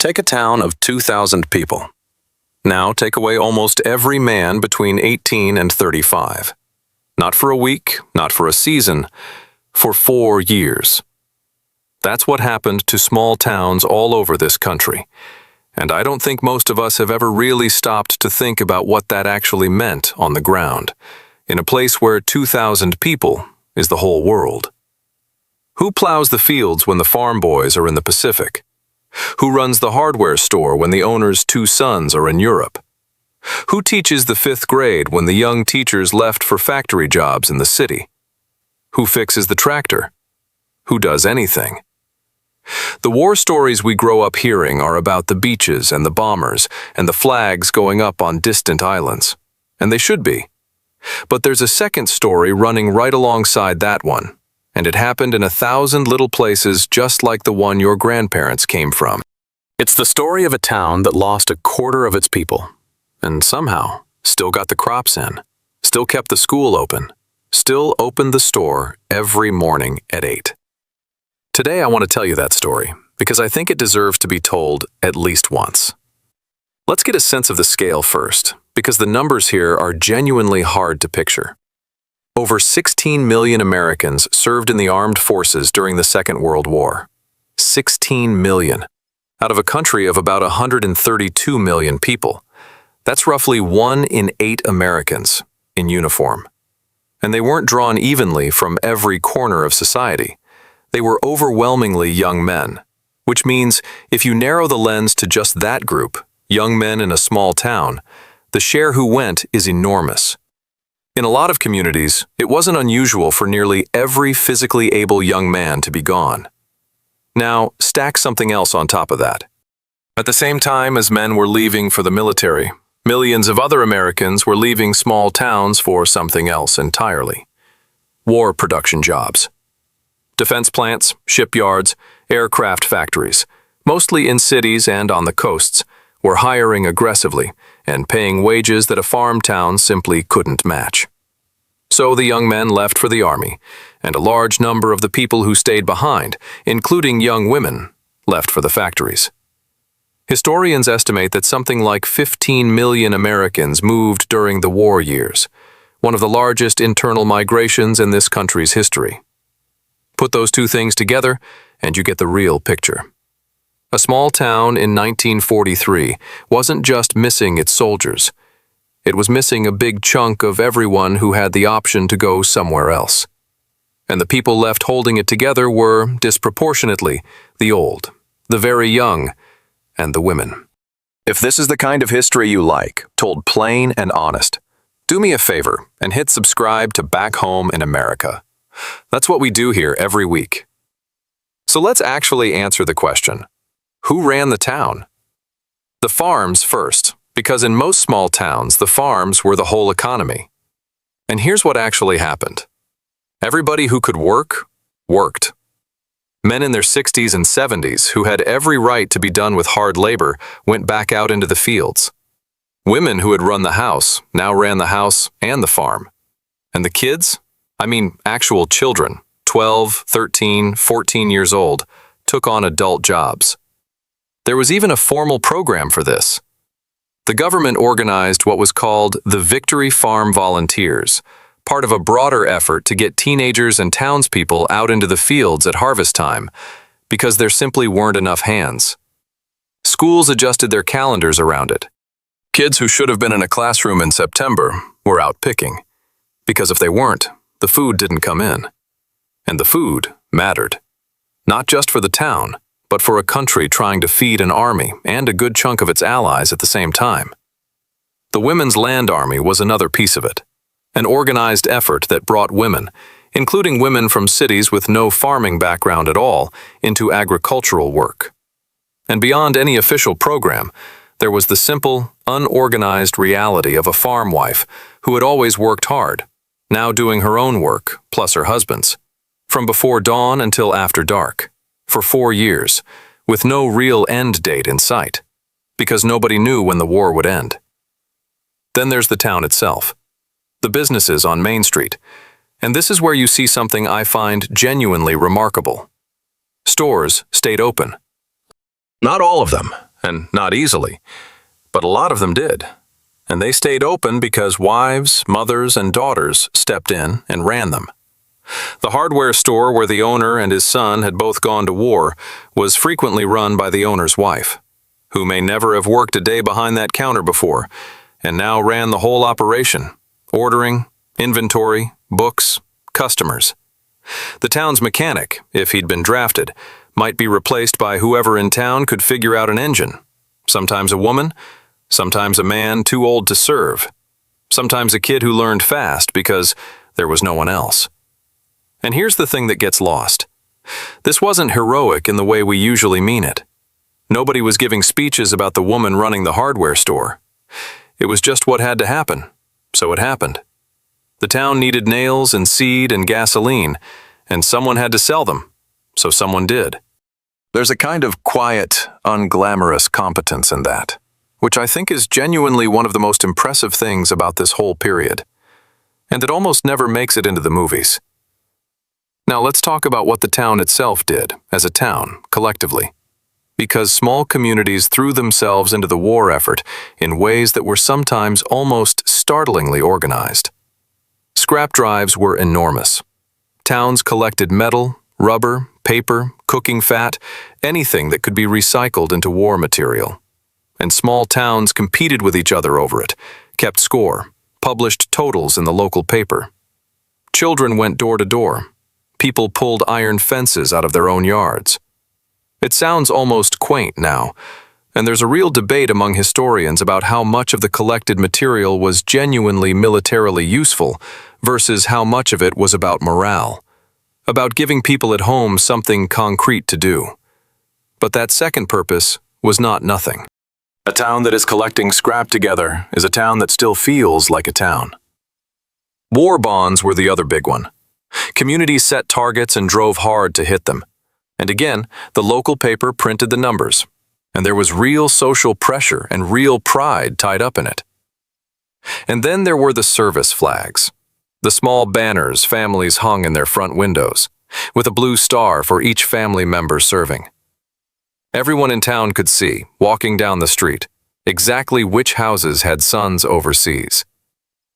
Take a town of 2,000 people. Now take away almost every man between 18 and 35. Not for a week, not for a season, for 4 years. That's what happened to small towns all over this country. And I don't think most of us have ever really stopped to think about what that actually meant on the ground, in a place where 2,000 people is the whole world. Who plows the fields when the farm boys are in the Pacific? Who runs the hardware store when the owner's 2 sons are in Europe? Who teaches the 5th grade when the young teachers left for factory jobs in the city? Who fixes the tractor? Who does anything? The war stories we grow up hearing are about the beaches and the bombers and the flags going up on distant islands. And they should be. But there's a second story running right alongside that one, and it happened in 1,000 little places just like the one your grandparents came from. It's the story of a town that lost a quarter of its people, and somehow still got the crops in, still kept the school open, still opened the store every morning at 8. Today I want to tell you that story because I think it deserves to be told at least once. Let's get a sense of the scale first, because the numbers here are genuinely hard to picture. Over 16 million Americans served in the armed forces during the Second World War. 16 million. Out of a country of about 132 million people. That's roughly 1 in 8 Americans in uniform. And they weren't drawn evenly from every corner of society. They were overwhelmingly young men, which means if you narrow the lens to just that group, young men in a small town, the share who went is enormous. In a lot of communities, it wasn't unusual for nearly every physically able young man to be gone. Now, stack something else on top of that. At the same time as men were leaving for the military, millions of other Americans were leaving small towns for something else entirely. War production jobs. Defense plants, shipyards, aircraft factories, mostly in cities and on the coasts, were hiring aggressively and paying wages that a farm town simply couldn't match. So the young men left for the army, and a large number of the people who stayed behind, including young women, left for the factories. Historians estimate that something like 15 million Americans moved during the war years, one of the largest internal migrations in this country's history. Put those two things together, and you get the real picture. A small town in 1943 wasn't just missing its soldiers. It was missing a big chunk of everyone who had the option to go somewhere else. And the people left holding it together were, disproportionately, the old, the very young, and the women. If this is the kind of history you like, told plain and honest, do me a favor and hit subscribe to Back Home in America. That's what we do here every week. So let's actually answer the question, who ran the town? The farms first, because in most small towns, the farms were the whole economy. And here's what actually happened. Everybody who could work, worked. Men in their 60s and 70s who had every right to be done with hard labor went back out into the fields. Women who had run the house now ran the house and the farm. And the kids? I mean, actual children, 12, 13, 14 years old, took on adult jobs. There was even a formal program for this. The government organized what was called the Victory Farm Volunteers, part of a broader effort to get teenagers and townspeople out into the fields at harvest time, because there simply weren't enough hands. Schools adjusted their calendars around it. Kids who should have been in a classroom in September were out picking, because if they weren't, the food didn't come in. And the food mattered. Not just for the town, but for a country trying to feed an army and a good chunk of its allies at the same time. The Women's Land Army was another piece of it, an organized effort that brought women, including women from cities with no farming background at all, into agricultural work. And beyond any official program, there was the simple, unorganized reality of a farm wife who had always worked hard, now doing her own work, plus her husband's, from before dawn until after dark, for 4 years, with no real end date in sight, because nobody knew when the war would end. Then there's the town itself, the businesses on Main Street, and this is where you see something I find genuinely remarkable. Stores stayed open. Not all of them, and not easily, but a lot of them did. And they stayed open because wives, mothers, and daughters stepped in and ran them. The hardware store where the owner and his son had both gone to war was frequently run by the owner's wife, who may never have worked a day behind that counter before, and now ran the whole operation, ordering, inventory, books, customers. The town's mechanic, if he'd been drafted, might be replaced by whoever in town could figure out an engine, sometimes a woman, sometimes a man too old to serve, sometimes a kid who learned fast because there was no one else. And here's the thing that gets lost. This wasn't heroic in the way we usually mean it. Nobody was giving speeches about the woman running the hardware store. It was just what had to happen, so it happened. The town needed nails and seed and gasoline, and someone had to sell them, so someone did. There's a kind of quiet, unglamorous competence in that, which I think is genuinely one of the most impressive things about this whole period, and it almost never makes it into the movies. Now let's talk about what the town itself did, as a town, collectively, because small communities threw themselves into the war effort in ways that were sometimes almost startlingly organized. Scrap drives were enormous. Towns collected metal, rubber, paper, cooking fat, anything that could be recycled into war material. And small towns competed with each other over it, kept score, published totals in the local paper. Children went door to door. People pulled iron fences out of their own yards. It sounds almost quaint now, and there's a real debate among historians about how much of the collected material was genuinely militarily useful versus how much of it was about morale, about giving people at home something concrete to do. But that second purpose was not nothing. A town that is collecting scrap together is a town that still feels like a town. War bonds were the other big one. Communities set targets and drove hard to hit them. And again, the local paper printed the numbers, and there was real social pressure and real pride tied up in it. And then there were the service flags, the small banners families hung in their front windows, with a blue star for each family member serving. Everyone in town could see, walking down the street, exactly which houses had sons overseas.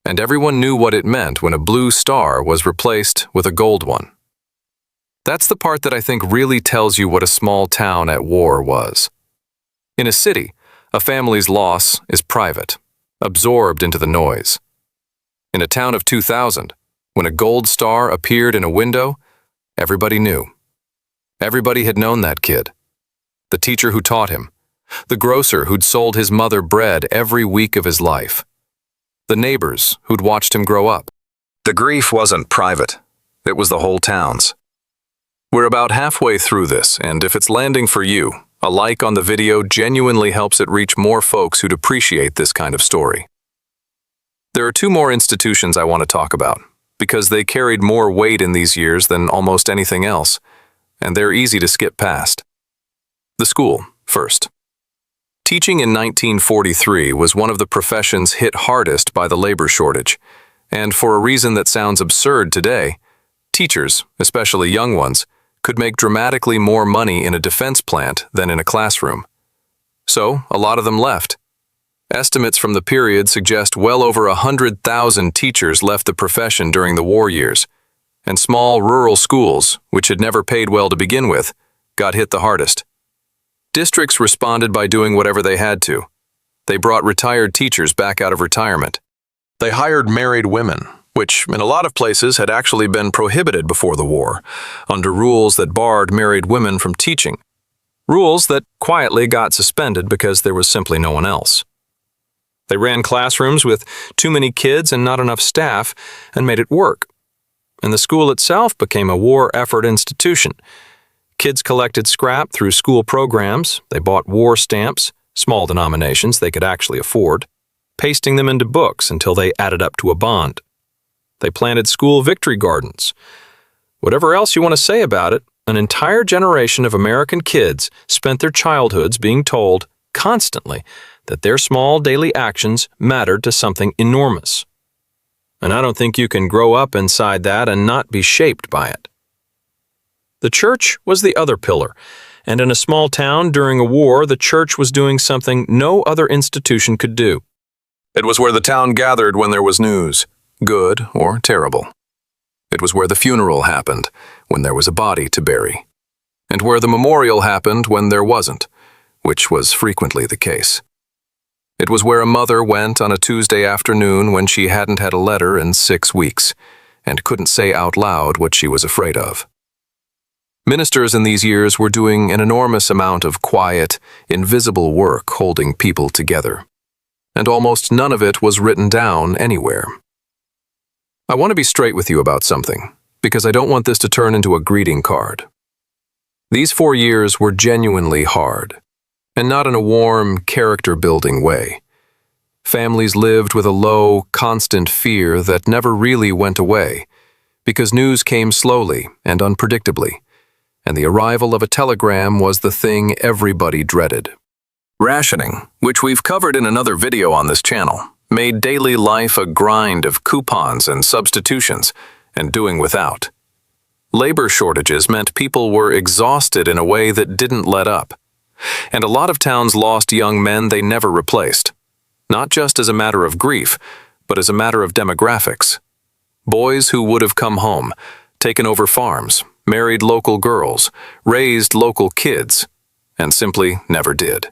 And everyone knew what it meant when a blue star was replaced with a gold one. That's the part that I think really tells you what a small town at war was. In a city, a family's loss is private, absorbed into the noise. In a town of 2,000, when a gold star appeared in a window, everybody knew. Everybody had known that kid. The teacher who taught him, the grocer who'd sold his mother bread every week of his life, the neighbors who'd watched him grow up. The grief wasn't private. It was the whole town's. We're about halfway through this, and if it's landing for you, a like on the video genuinely helps it reach more folks who'd appreciate this kind of story. There are two more institutions I want to talk about, because they carried more weight in these years than almost anything else, and they're easy to skip past. The school, first. Teaching in 1943 was one of the professions hit hardest by the labor shortage, and for a reason that sounds absurd today, teachers, especially young ones, could make dramatically more money in a defense plant than in a classroom. So, a lot of them left. Estimates from the period suggest well over 100,000 teachers left the profession during the war years, and small rural schools, which had never paid well to begin with, got hit the hardest. Districts responded by doing whatever they had to. They brought retired teachers back out of retirement. They hired married women, which in a lot of places had actually been prohibited before the war, under rules that barred married women from teaching. Rules that quietly got suspended because there was simply no one else. They ran classrooms with too many kids and not enough staff and made it work. And the school itself became a war effort institution. Kids collected scrap through school programs, they bought war stamps, small denominations they could actually afford, pasting them into books until they added up to a bond. They planted school victory gardens. Whatever else you want to say about it, an entire generation of American kids spent their childhoods being told, constantly, that their small daily actions mattered to something enormous. And I don't think you can grow up inside that and not be shaped by it. The church was the other pillar, And in a small town during a war, the church was doing something no other institution could do. It was where the town gathered when there was news, good or terrible. It was where the funeral happened, when there was a body to bury. And where the memorial happened when there wasn't, which was frequently the case. It was where a mother went on a Tuesday afternoon when she hadn't had a letter in 6 weeks, and couldn't say out loud what she was afraid of. Ministers in these years were doing an enormous amount of quiet, invisible work holding people together. And almost none of it was written down anywhere. I want to be straight with you about something, because I don't want this to turn into a greeting card. These 4 years were genuinely hard, and not in a warm, character-building way. Families lived with a low, constant fear that never really went away, because news came slowly and unpredictably, and the arrival of a telegram was the thing everybody dreaded. Rationing, which we've covered in another video on this channel, made daily life a grind of coupons and substitutions, and doing without. Labor shortages meant people were exhausted in a way that didn't let up. And a lot of towns lost young men they never replaced. Not just as a matter of grief, but as a matter of demographics. Boys who would have come home, taken over farms, married local girls, raised local kids, and simply never did.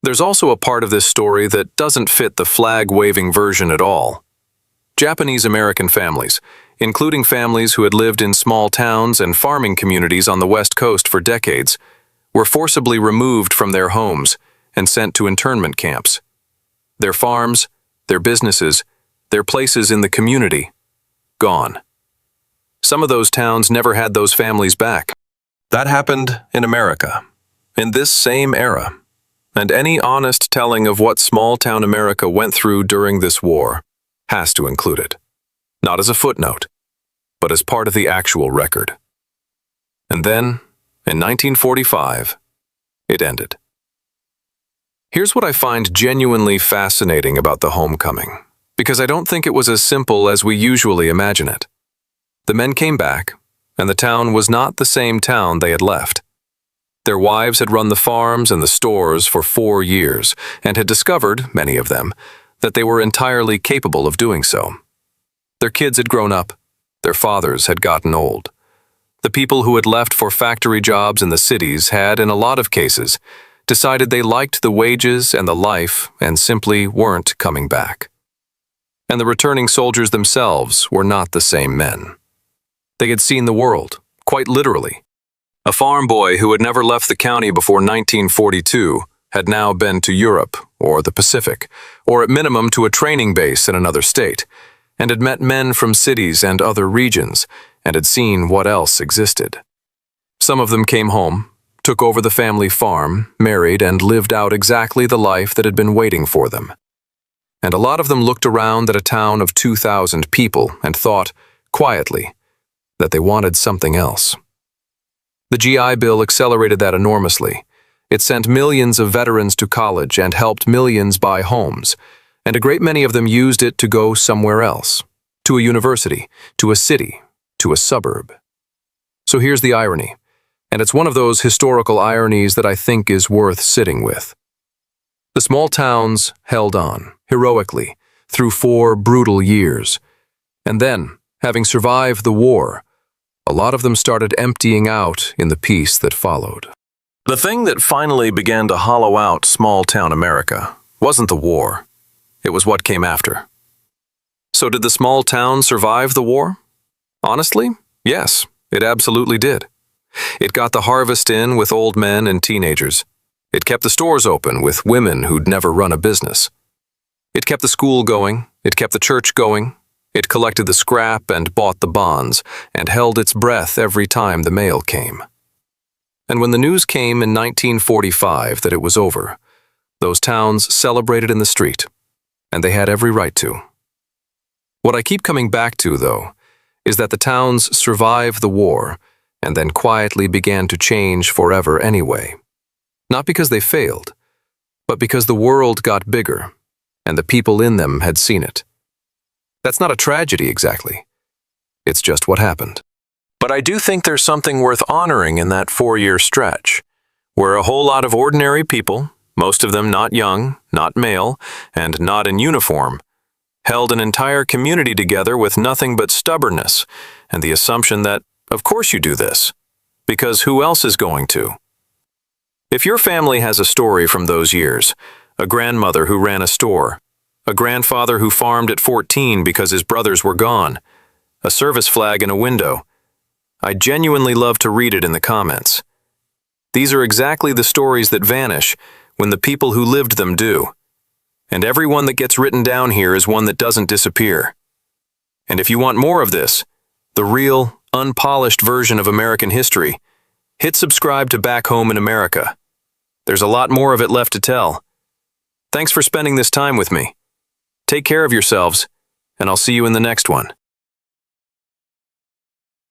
There's also a part of this story that doesn't fit the flag-waving version at all. Japanese-American families, including families who had lived in small towns and farming communities on the West Coast for decades, were forcibly removed from their homes and sent to internment camps. Their farms, their businesses, their places in the community, gone. Some of those towns never had those families back. That happened in America, in this same era. And any honest telling of what small-town America went through during this war has to include it. Not as a footnote, but as part of the actual record. And then, in 1945, it ended. Here's what I find genuinely fascinating about the homecoming, because I don't think it was as simple as we usually imagine it. The men came back, and the town was not the same town they had left. Their wives had run the farms and the stores for 4 years, and had discovered, many of them, that they were entirely capable of doing so. Their kids had grown up, their fathers had gotten old. The people who had left for factory jobs in the cities had, in a lot of cases, decided they liked the wages and the life and simply weren't coming back. And the returning soldiers themselves were not the same men. They had seen the world, quite literally. A farm boy who had never left the county before 1942 had now been to Europe or the Pacific, or at minimum to a training base in another state, and had met men from cities and other regions, and had seen what else existed. Some of them came home, took over the family farm, married, and lived out exactly the life that had been waiting for them. And a lot of them looked around at a town of 2,000 people and thought, quietly, that they wanted something else. The GI Bill accelerated that enormously. It sent millions of veterans to college and helped millions buy homes, and a great many of them used it to go somewhere else, to a university, to a city, to a suburb. So here's the irony, and it's one of those historical ironies that I think is worth sitting with. The small towns held on, heroically, through 4 brutal years, and then, having survived the war, a lot of them started emptying out in the peace that followed. The thing that finally began to hollow out small-town America wasn't the war. It was what came after. So did the small town survive the war? Honestly, yes, it absolutely did. It got the harvest in with old men and teenagers. It kept the stores open with women who'd never run a business. It kept the school going. It kept the church going. It collected the scrap and bought the bonds, and held its breath every time the mail came. And when the news came in 1945 that it was over, those towns celebrated in the street, and they had every right to. What I keep coming back to, though, is that the towns survived the war and then quietly began to change forever anyway. Not because they failed, but because the world got bigger, and the people in them had seen it. That's not a tragedy exactly. It's just what happened. But But I do think there's something worth honoring in that 4-year stretch, where a whole lot of ordinary people, most of them not young, not male, and not in uniform, held an entire community together with nothing but stubbornness and the assumption that, of course you do this, because who else is going to? If your family has a story from those years, a grandmother who ran a store, a grandfather who farmed at 14 because his brothers were gone, a service flag in a window, I'd genuinely love to read it in the comments. These are exactly the stories that vanish when the people who lived them do. And every one that gets written down here is one that doesn't disappear. And if you want more of this, the real, unpolished version of American history, hit subscribe to Back Home in America. There's a lot more of it left to tell. Thanks for spending this time with me. Take care of yourselves, and I'll see you in the next one.